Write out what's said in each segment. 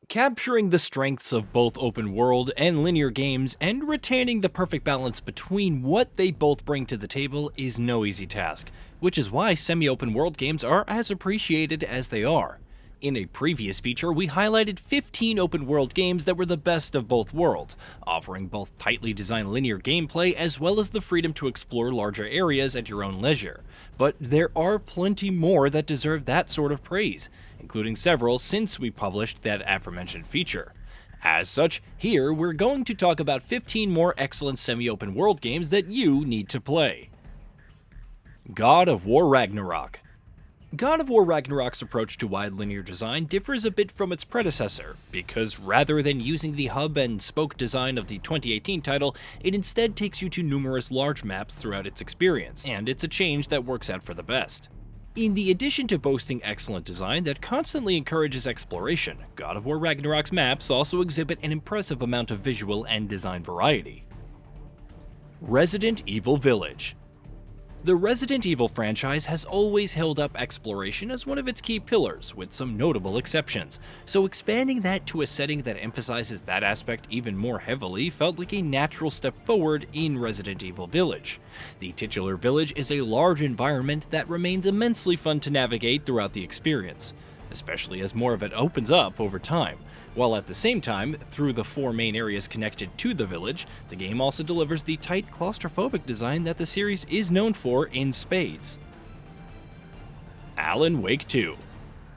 Capturing the strengths of both open world and linear games and retaining the perfect balance between what they both bring to the table is no easy task, which is why semi-open world games are as appreciated as they are. In a previous feature, we highlighted 15 open world games that were the best of both worlds, offering both tightly designed linear gameplay as well as the freedom to explore larger areas at your own leisure. But there are plenty more that deserve that sort of praise, including several since we published that aforementioned feature. As such, here we're going to talk about 15 more excellent semi-open world games that you need to play. God of War Ragnarok. God of War Ragnarok's approach to wide linear design differs a bit from its predecessor, because rather than using the hub and spoke design of the 2018 title, it instead takes you to numerous large maps throughout its experience, and it's a change that works out for the best. In the addition to boasting excellent design that constantly encourages exploration, God of War Ragnarok's maps also exhibit an impressive amount of visual and design variety. Resident Evil Village. The Resident Evil franchise has always held up exploration as one of its key pillars, with some notable exceptions, so expanding that to a setting that emphasizes that aspect even more heavily felt like a natural step forward in Resident Evil Village. The titular village is a large environment that remains immensely fun to navigate throughout the experience, especially as more of it opens up over time, while at the same time, through the 4 main areas connected to the village, the game also delivers the tight claustrophobic design that the series is known for in spades. Alan Wake 2.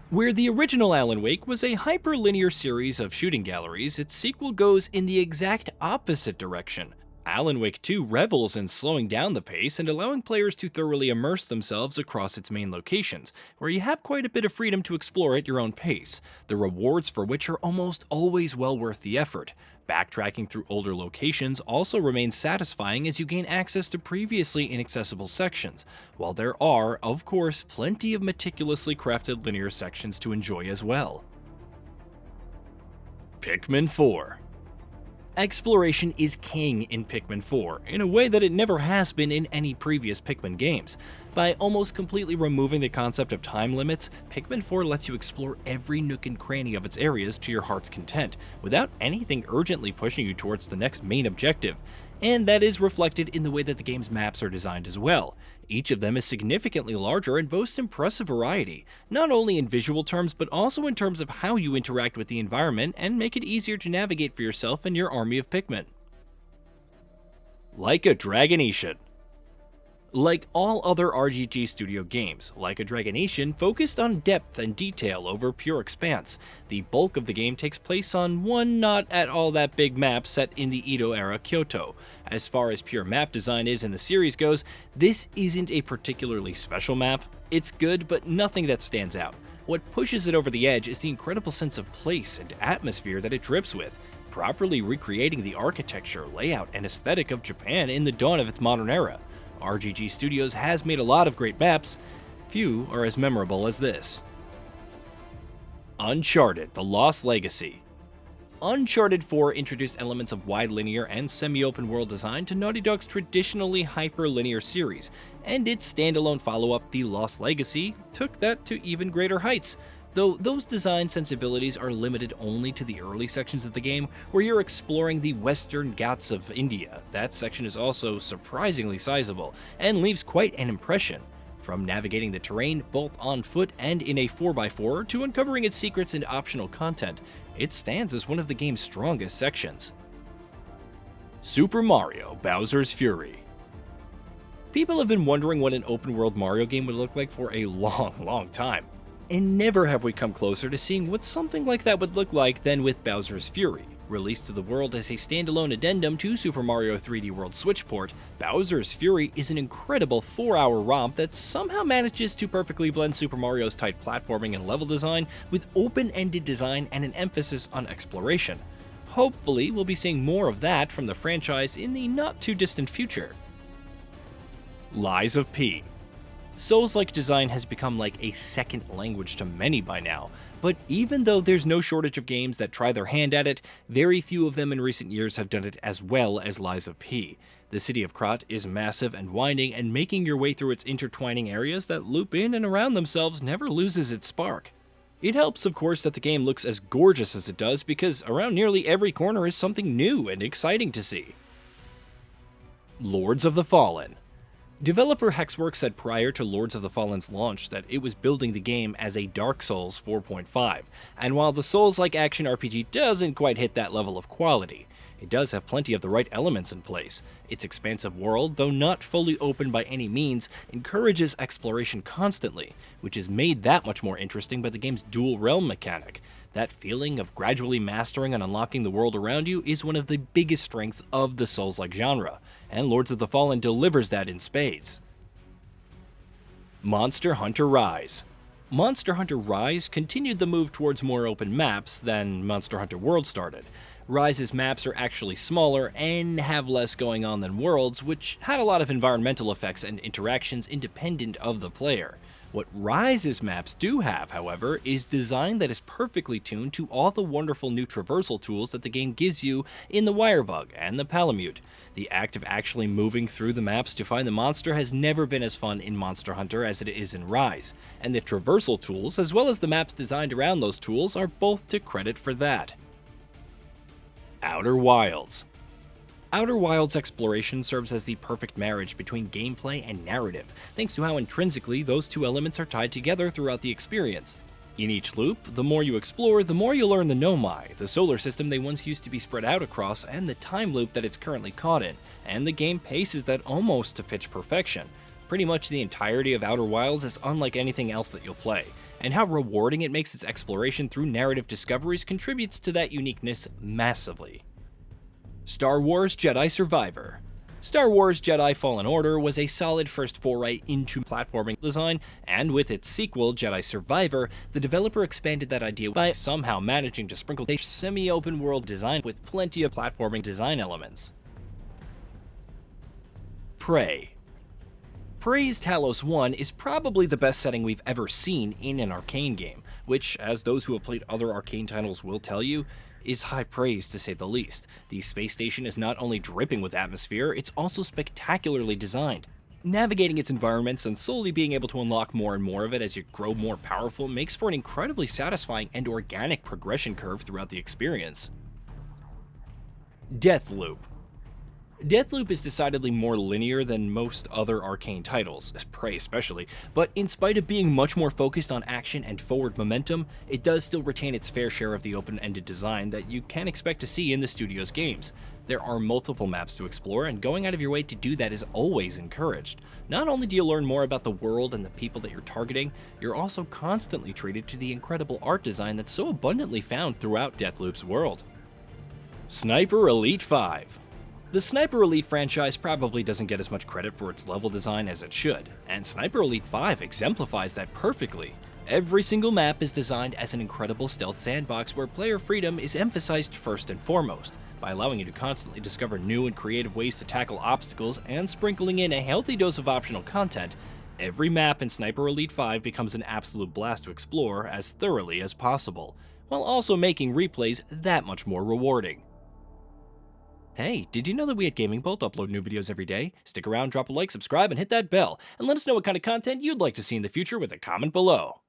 Where the original Alan Wake was a hyperlinear series of shooting galleries, its sequel goes in the exact opposite direction. Alan Wake 2 revels in slowing down the pace and allowing players to thoroughly immerse themselves across its main locations, where you have quite a bit of freedom to explore at your own pace, the rewards for which are almost always well worth the effort. Backtracking through older locations also remains satisfying as you gain access to previously inaccessible sections, while there are, of course, plenty of meticulously crafted linear sections to enjoy as well. Pikmin 4. Exploration is king in Pikmin 4, in a way that it never has been in any previous Pikmin games. By almost completely removing the concept of time limits, Pikmin 4 lets you explore every nook and cranny of its areas to your heart's content, without anything urgently pushing you towards the next main objective. And that is reflected in the way that the game's maps are designed as well. Each of them is significantly larger and boasts impressive variety, not only in visual terms but also in terms of how you interact with the environment and make it easier to navigate for yourself and your army of Pikmin. Like a Dragonation. Like all other RGG Studio games, Like a Dragonation focused on depth and detail over pure expanse. The bulk of the game takes place on one not at all that big map set in the Edo-era Kyoto. As far as pure map design is in the series goes, this isn't a particularly special map. It's good, but nothing that stands out. What pushes it over the edge is the incredible sense of place and atmosphere that it drips with, properly recreating the architecture, layout, and aesthetic of Japan in the dawn of its modern era. RGG Studios has made a lot of great maps, few are as memorable as this. Uncharted: The Lost Legacy. Uncharted 4 introduced elements of wide linear and semi-open world design to Naughty Dog's traditionally hyper-linear series, and its standalone follow-up, The Lost Legacy, took that to even greater heights. Though those design sensibilities are limited only to the early sections of the game, where you're exploring the Western Ghats of India. That section is also surprisingly sizable, and leaves quite an impression. From navigating the terrain both on foot and in a 4x4 to uncovering its secrets and optional content, it stands as one of the game's strongest sections. Super Mario: Bowser's Fury. People have been wondering what an open-world Mario game would look like for a long time. And never have we come closer to seeing what something like that would look like than with Bowser's Fury. Released to the world as a standalone addendum to Super Mario 3D World Switch port, Bowser's Fury is an incredible 4-hour romp that somehow manages to perfectly blend Super Mario's tight platforming and level design with open-ended design and an emphasis on exploration. Hopefully, we'll be seeing more of that from the franchise in the not-too-distant future. Lies of P. Souls-like design has become like a second language to many by now, but even though there's no shortage of games that try their hand at it, very few of them in recent years have done it as well as Lies of P. The city of Krat is massive and winding, and making your way through its intertwining areas that loop in and around themselves never loses its spark. It helps, of course, that the game looks as gorgeous as it does because around nearly every corner is something new and exciting to see. Lords of the Fallen. Developer Hexworks said prior to Lords of the Fallen's launch that it was building the game as a Dark Souls 4.5, and while the Souls-like action RPG doesn't quite hit that level of quality, it does have plenty of the right elements in place. Its expansive world, though not fully open by any means, encourages exploration constantly, which is made that much more interesting by the game's dual realm mechanic. That feeling of gradually mastering and unlocking the world around you is one of the biggest strengths of the Souls-like genre, and Lords of the Fallen delivers that in spades. Monster Hunter Rise. Monster Hunter Rise continued the move towards more open maps than Monster Hunter World started. Rise's maps are actually smaller and have less going on than World's, which had a lot of environmental effects and interactions independent of the player. What Rise's maps do have, however, is design that is perfectly tuned to all the wonderful new traversal tools that the game gives you in the Wirebug and the Palamute. The act of actually moving through the maps to find the monster has never been as fun in Monster Hunter as it is in Rise, and the traversal tools, as well as the maps designed around those tools, are both to credit for that. Outer Wilds. Outer Wilds exploration serves as the perfect marriage between gameplay and narrative, thanks to how intrinsically those two elements are tied together throughout the experience. In each loop, the more you explore, the more you learn the Nomai, the solar system they once used to be spread out across, and the time loop that it's currently caught in, and the game paces that almost to pitch perfection. Pretty much the entirety of Outer Wilds is unlike anything else that you'll play, and how rewarding it makes its exploration through narrative discoveries contributes to that uniqueness massively. Star Wars Jedi Survivor. Star Wars Jedi Fallen Order was a solid first foray into platforming design, and with its sequel, Jedi Survivor, the developer expanded that idea by somehow managing to sprinkle a semi-open world design with plenty of platforming design elements. Prey. Prey's Talos 1 is probably the best setting we've ever seen in an Arcane game, which, as those who have played other Arcane titles will tell you, is high praise to say the least. The space station is not only dripping with atmosphere, it's also spectacularly designed. Navigating its environments and slowly being able to unlock more and more of it as you grow more powerful makes for an incredibly satisfying and organic progression curve throughout the experience. Deathloop. Deathloop is decidedly more linear than most other Arcane titles, Prey especially, but in spite of being much more focused on action and forward momentum, it does still retain its fair share of the open-ended design that you can expect to see in the studio's games. There are multiple maps to explore, and going out of your way to do that is always encouraged. Not only do you learn more about the world and the people that you're targeting, you're also constantly treated to the incredible art design that's so abundantly found throughout Deathloop's world. Sniper Elite 5. The Sniper Elite franchise probably doesn't get as much credit for its level design as it should, and Sniper Elite 5 exemplifies that perfectly. Every single map is designed as an incredible stealth sandbox where player freedom is emphasized first and foremost, by allowing you to constantly discover new and creative ways to tackle obstacles and sprinkling in a healthy dose of optional content. Every map in Sniper Elite 5 becomes an absolute blast to explore as thoroughly as possible, while also making replays that much more rewarding. Hey, did you know that we at GamingBolt upload new videos every day? Stick around, drop a like, subscribe, and hit that bell, and let us know what kind of content you'd like to see in the future with a comment below.